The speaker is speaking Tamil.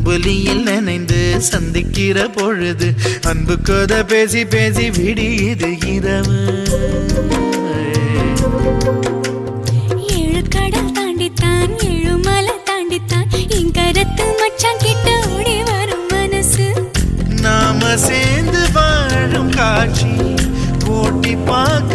அம்புலியில் நனைந்து சந்திக்கிற பொழுது அன்பு கதை பேசி பேசி விடியுது இரவு. ஏழு கடல் தாண்டித்தான் ஏழு மலை தாண்டித்தான் என் கருத்து மச்சான் கிட்ட ஓடி வரும் மனசு. நாம சேர்ந்து வாழும் காட்சி ஓட்டி பார்க்க